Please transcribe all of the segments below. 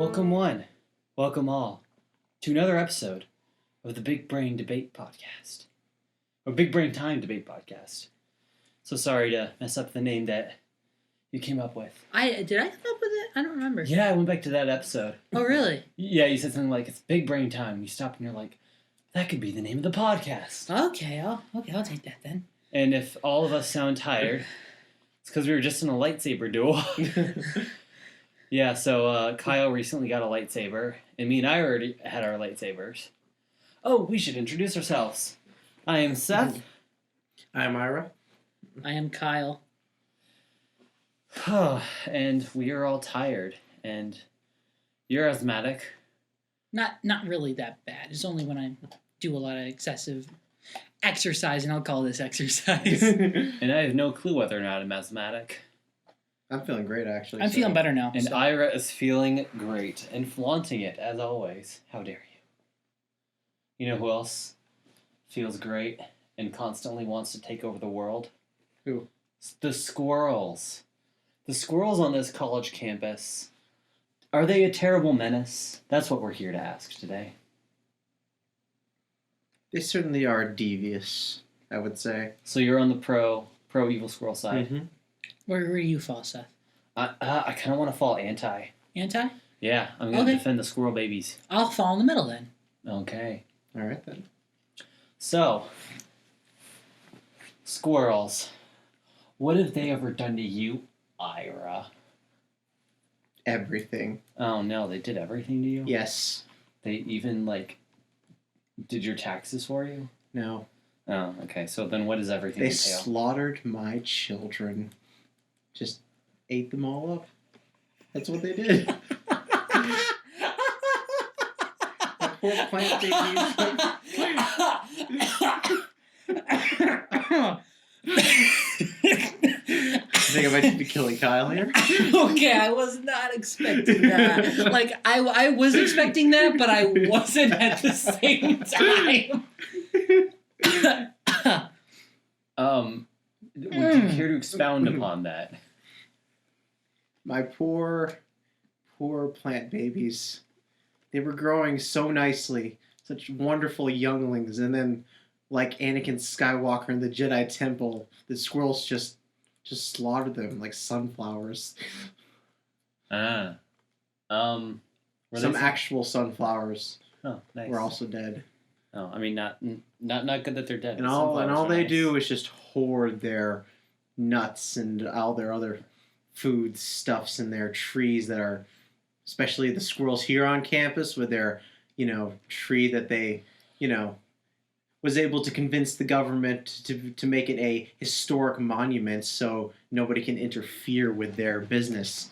Welcome one, welcome all, to another episode of the Big Brain Debate Podcast. Or Big Brain Time Debate Podcast. So sorry to mess up the name that you came up with. Did I come up with it? I don't remember. Yeah, I went back to that episode. Oh, really? Yeah, you said something like, it's Big Brain Time. You stopped and you're like, that could be the name of the podcast. Okay, I'll take that then. And if all of us sound tired, it's because we were just in a lightsaber duel. Yeah, so Kyle recently got a lightsaber, and me and I already had our lightsabers. Oh, we should introduce ourselves. I am Seth. I am Ira. I am Kyle. And we are all tired, and you're asthmatic. Not really that bad. It's only when I do a lot of excessive exercise, and I'll call this exercise. And I have no clue whether or not I'm asthmatic. I'm feeling great, actually. I'm feeling better now. And Ira is feeling great and flaunting it, as always. How dare you? You know who else feels great and constantly wants to take over the world? Who? The Squirrels. The Squirrels on this college campus. Are they a terrible menace? That's what we're here to ask today. They certainly are devious, I would say. So you're on the pro evil squirrel side. Mm-hmm. Where do you fall, Seth? I kind of want to fall anti. Anti? Yeah, I'm going to Okay. defend the squirrel babies. I'll fall in the middle then. Okay. All right, then. So, Squirrels, what have they ever done to you, Ira? Everything. Oh no, they did everything to you? Yes. They even, did your taxes for you? No. Oh, okay. So then what does everything They entail? slaughtered my children. Just ate them all up. That's what they did. My poor plant I think I might be killing Kyle here. Okay, I was not expecting that. I was expecting that, but I wasn't at the same time. Would you care to expound upon that? My poor plant babies. They were growing so nicely, such wonderful younglings, and then, like Anakin Skywalker in the Jedi Temple, the squirrels just slaughtered them like sunflowers. Were Some they actual sunflowers Oh, nice. were also dead. Oh, I mean, not good that they're dead. And but all sunflowers are they nice. do is just hoard their nuts and all their other food stuffs in their trees that are, especially the squirrels here on campus with their, tree that they, was able to convince the government to make it a historic monument so nobody can interfere with their business.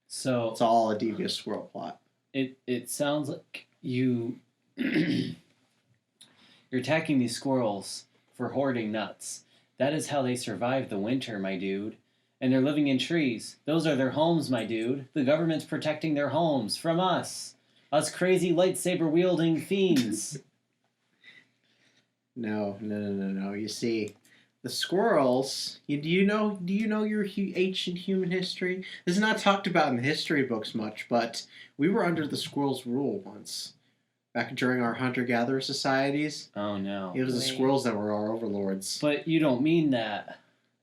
So It's all a devious squirrel plot. it sounds like you're attacking these squirrels for hoarding nuts. That is how they survive the winter, my dude. And they're living in trees. Those are their homes, my dude. The government's protecting their homes from us. Us crazy lightsaber-wielding fiends. No. You see, the squirrels. Do you know your ancient human history? This is not talked about in the history books much, but we were under the squirrels' rule once, back during our hunter-gatherer societies. Oh, no. It was the Wait. squirrels that were our overlords. But you don't mean that.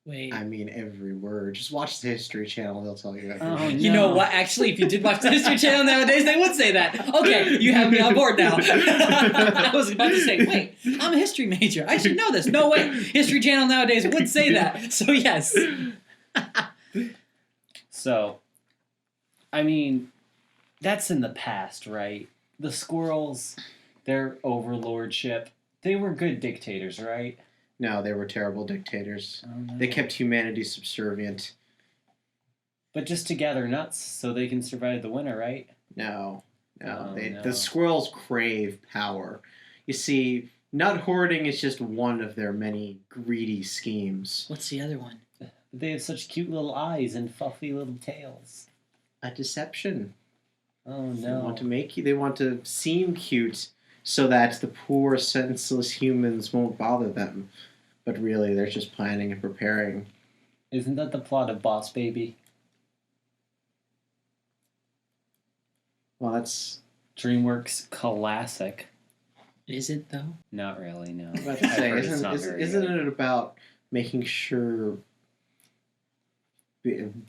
Wait. I mean every word. Just watch the History Channel; they'll tell you everything. Oh, You know what? Actually, if you did watch the History Channel nowadays, they would say that. Okay, you have me on board now. I was about to say, wait, I'm a history major. I should know this. No way. History Channel nowadays would say that. So, yes. So, I mean, that's in the past, right? The squirrels, their overlordship, they were good dictators, right? No, they were terrible dictators. Oh, no. They kept humanity subservient. But just to gather nuts so they can survive the winter, right? No. Oh, no. The squirrels crave power. You see, nut hoarding is just one of their many greedy schemes. What's the other one? They have such cute little eyes and fluffy little tails. A deception. Oh, They no. want to seem cute so that the poor, senseless humans won't bother them. But really, they're just planning and preparing. Isn't that the plot of Boss Baby? Well, that's DreamWorks classic. Is it though? Not really, no. I was about to I've say. heard it's not very Isn't good. it about making sure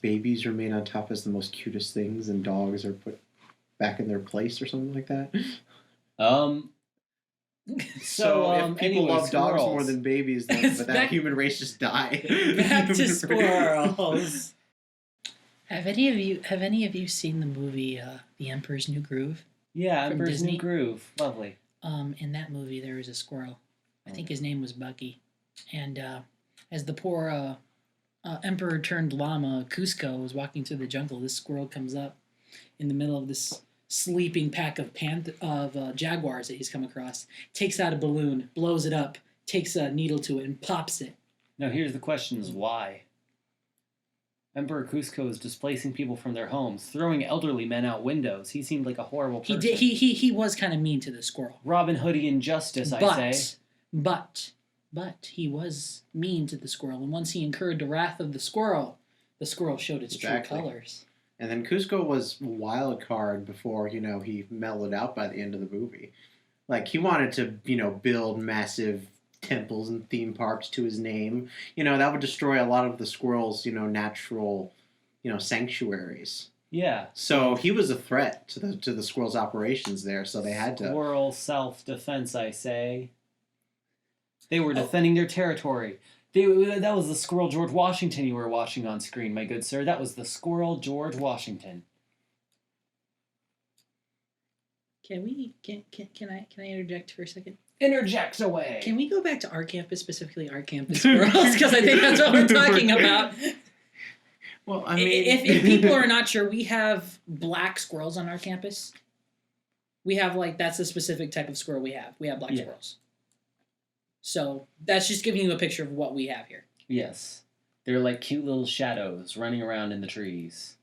babies remain on top as the most cutest things, and dogs are put back in their place, or something like that? So if people anyway, love dogs squirrels. more than babies, then It's but that back- human race just die. Back to squirrels. Have any of you seen the movie The Emperor's New Groove? Yeah, From Emperor's Disney? New Groove. Lovely. In that movie, there was a squirrel. I think his name was Bucky. And as the poor emperor turned llama, Cusco, was walking through the jungle, this squirrel comes up in the middle of this sleeping pack of jaguars that he's come across, takes out a balloon, blows it up, takes a needle to it, and pops it. Now, here's the question is why? Emperor Cusco is displacing people from their homes, throwing elderly men out windows. He seemed like a horrible person. He was kind of mean to the squirrel. Robin Hoodian justice, I say. But he was mean to the squirrel, and once he incurred the wrath of the squirrel showed its Exactly. true colors. And then Cusco was wild card before, he mellowed out by the end of the movie. Like, he wanted to, build massive temples and theme parks to his name. That would destroy a lot of the squirrels', natural, sanctuaries. Yeah. So he was a threat to the squirrels' operations there, so they had to... Squirrel self-defense, I say. They were defending their territory. That was the Squirrel George Washington you were watching on screen, my good sir. That was the Squirrel George Washington. Can I interject for a second? Interject away. Can we go back to our campus, specifically our campus squirrels? Because I think that's what we're talking about. Well, I mean... If people are not sure, we have black squirrels on our campus. We have, that's a specific type of squirrel we have. We have black squirrels. So that's just giving you a picture of what we have here. Yes. They're like cute little shadows running around in the trees.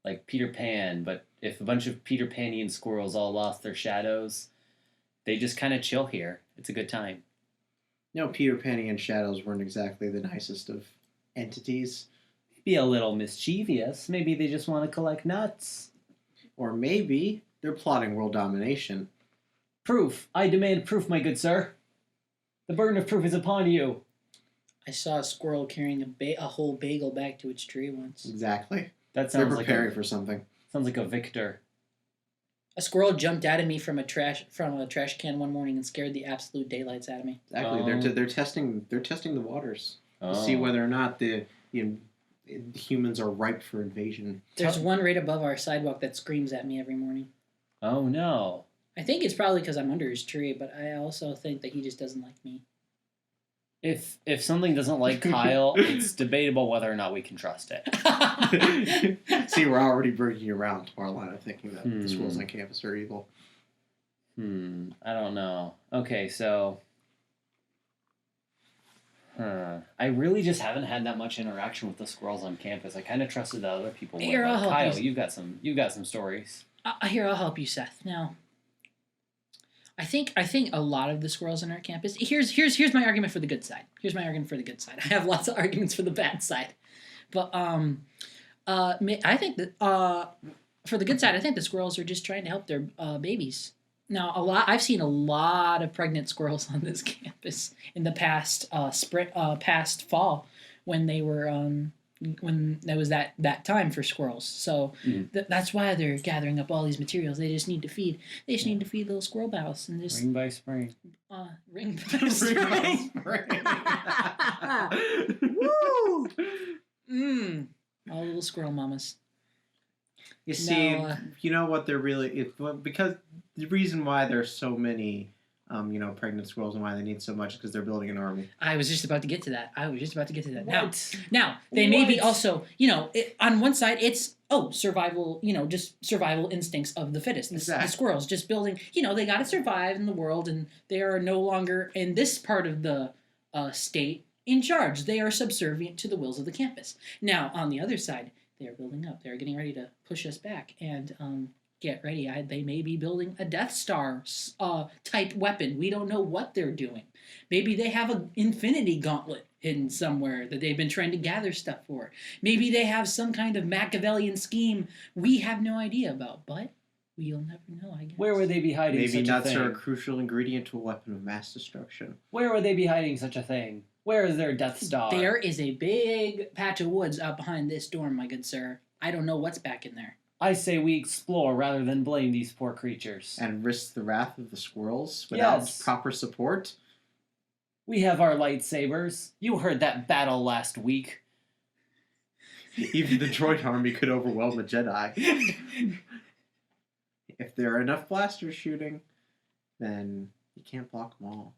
Like Peter Pan, but if a bunch of Peter Panian squirrels all lost their shadows, they just kind of chill here. It's a good time. Peter Pan and shadows weren't exactly the nicest of entities. Be a little mischievous. Maybe they just want to collect nuts. Or maybe they're plotting world domination. Proof. I demand proof, my good sir. The burden of proof is upon you. I saw a squirrel carrying a whole bagel back to its tree once. Exactly. That They're sounds preparing for something. Sounds like a victor. A squirrel jumped out at me from a trash can one morning and scared the absolute daylights out of me. Exactly. They're testing the waters to see whether or not the humans are ripe for invasion. There's one right above our sidewalk that screams at me every morning. Oh no. I think it's probably because I'm under his tree, but I also think that he just doesn't like me. If something doesn't like Kyle, it's debatable whether or not we can trust it. See, we're already bringing around to our line of thinking that the squirrels on campus are evil. I don't know. Okay, so... I really just haven't had that much interaction with the squirrels on campus. I kind of trusted the other people. Here, I'll help Kyle, you. you've got some stories. Here, I'll help you, Seth. Now, I think a lot of the squirrels on our campus. Here's my argument for the good side. Here's my argument for the good side. I have lots of arguments for the bad side, but I think that for the good side, I think the squirrels are just trying to help their babies. Now, I've seen a lot of pregnant squirrels on this campus in the past past fall when they were when there was that time for squirrels. So that's why they're gathering up all these materials. They just need to feed. They just need to feed little squirrel mouse and just Ring by spring. ring by spring. Woo! All little squirrel mamas. You see, No, you know what they're really... because the reason why there's so many, pregnant squirrels and why they need so much is because they're building an army. I was just about to get to that. What? Now they may be What? also, on one side it's survival, just survival instincts of the fittest. The Exactly. squirrels just building, they got to survive in the world, and they are no longer in this part of the state in charge. They are subservient to the wills of the campus. Now, on the other side, they are building up. They are getting ready to push us back, and get ready. They may be building a Death Star type weapon. We don't know what they're doing. Maybe they have an infinity gauntlet hidden somewhere that they've been trying to gather stuff for. Maybe they have some kind of Machiavellian scheme we have no idea about. But We'll never know, I guess. Where would they be hiding Maybe such a nuts thing? are a crucial ingredient to a weapon of mass destruction. Where would they be hiding such a thing? Where is their Death Star? There is a big patch of woods out behind this dorm, my good sir. I don't know what's back in there. I say we explore rather than blame these poor creatures. And risk the wrath of the squirrels without Yes. proper support? We have our lightsabers. You heard that battle last week. Even the droid army could overwhelm the Jedi. If there are enough blasters shooting, then you can't block them all.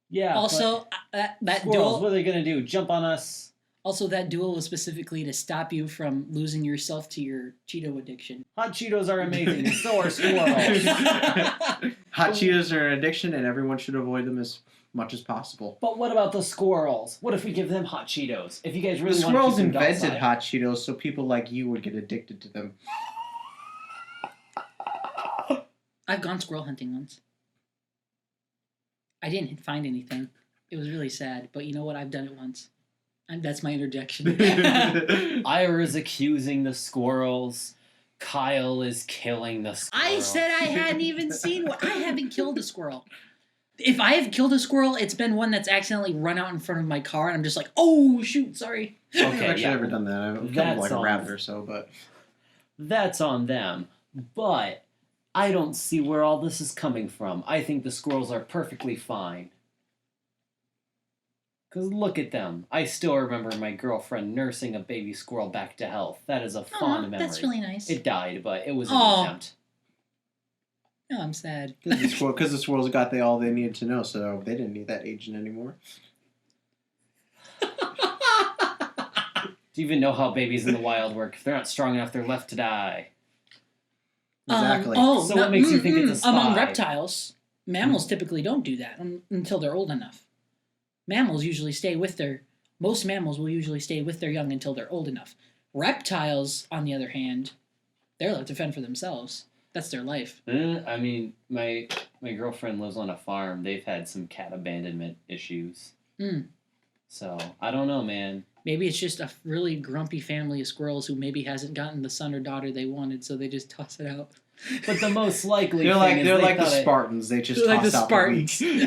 Yeah. Also, that Squirrels, duel. what are they gonna do? Jump on us? Also, that duel was specifically to stop you from losing yourself to your Cheeto addiction. Hot Cheetos are amazing, and so are squirrels. Hot Cheetos are an addiction, and everyone should avoid them as much as possible. But what about the squirrels? What if we give them hot Cheetos? If you guys The really want to squirrels keep them invented docile. hot Cheetos, so people like you would get addicted to them. I've gone squirrel hunting once. I didn't find anything. It was really sad, but you know what? I've done it once. And that's my interjection. Ira's accusing the squirrels. Kyle is killing the squirrel. I said I hadn't even seen one. I haven't killed a squirrel. If I have killed a squirrel, it's been one that's accidentally run out in front of my car, and I'm just like, oh, shoot, sorry. I've Okay, actually yeah. never done that. I've killed That's like a all. rabbit or so, but That's on them. But I don't see where all this is coming from. I think the squirrels are perfectly fine. Because look at them. I still remember my girlfriend nursing a baby squirrel back to health. That is a fond memory. That's really nice. It died, but it was an Aw. attempt. No, I'm sad. because the squirrels got all they needed to know, so they didn't need that agent anymore. Do you even know how babies in the wild work? If they're not strong enough, they're left to die. Exactly. So what makes you think it's a Among spy? reptiles, mammals typically don't do that until they're old enough. Mammals usually stay with their... Most mammals will usually stay with their young until they're old enough. Reptiles, on the other hand, they're left to fend for themselves. That's their life. I mean, my girlfriend lives on a farm. They've had some cat abandonment issues. Mm. So, I don't know, man. Maybe it's just a really grumpy family of squirrels who maybe hasn't gotten the son or daughter they wanted, so they just toss it out. But the most likely They're thing like is they're they like the thought it- Spartans. They just They're like toss the out Spartans. the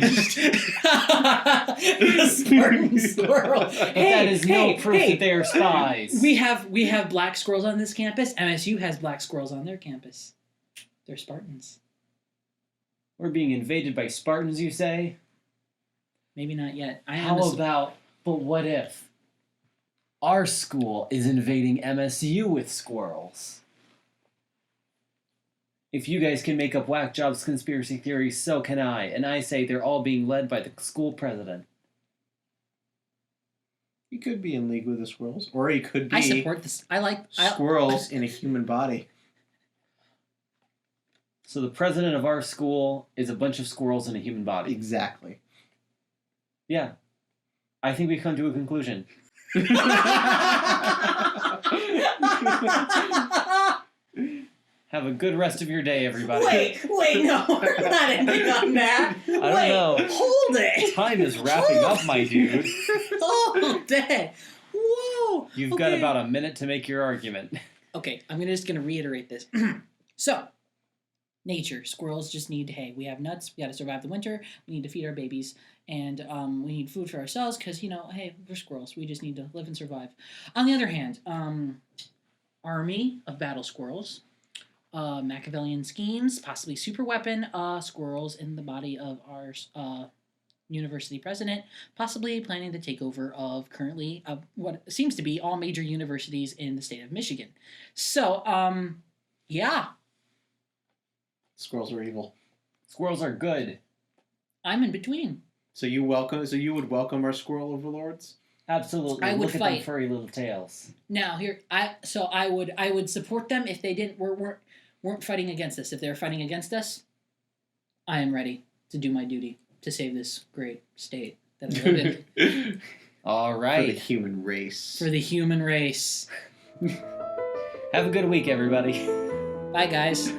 The Spartan squirrel. But that is no proof that they are spies. We have black squirrels on this campus. MSU has black squirrels on their campus. They're Spartans. We're being invaded by Spartans, you say? Maybe not yet. But what if our school is invading MSU with squirrels? If you guys can make up whack jobs conspiracy theories, so can I. And I say they're all being led by the school president. He could be in league with the squirrels, or he could be I support this. squirrels in a human body. So the president of our school is a bunch of squirrels in a human body. Exactly. Yeah. I think we come to a conclusion. Have a good rest of your day, everybody. Wait, no, we're not ending on that. I don't know. Hold it. Time is wrapping up, my dude. Hold it. Whoa. You've got about a minute to make your argument. Okay, I'm just gonna reiterate this. So, nature. Squirrels just need, hey, we have nuts, we gotta survive the winter, we need to feed our babies, and we need food for ourselves, because, hey, we're squirrels, we just need to live and survive. On the other hand, army of battle squirrels, Machiavellian schemes, possibly super weapon, squirrels in the body of our university president, possibly planning the takeover of currently what seems to be all major universities in the state of Michigan. So, yeah, Squirrels are evil. Squirrels are good. I'm in between. So you would welcome our squirrel overlords? Absolutely. I would Look at fight. them furry little tails. Now I would support them if they weren't fighting against us. If they were fighting against us, I am ready to do my duty to save this great state that I live in. All For the right. human race. For the human race. Have a good week, everybody. Bye, guys.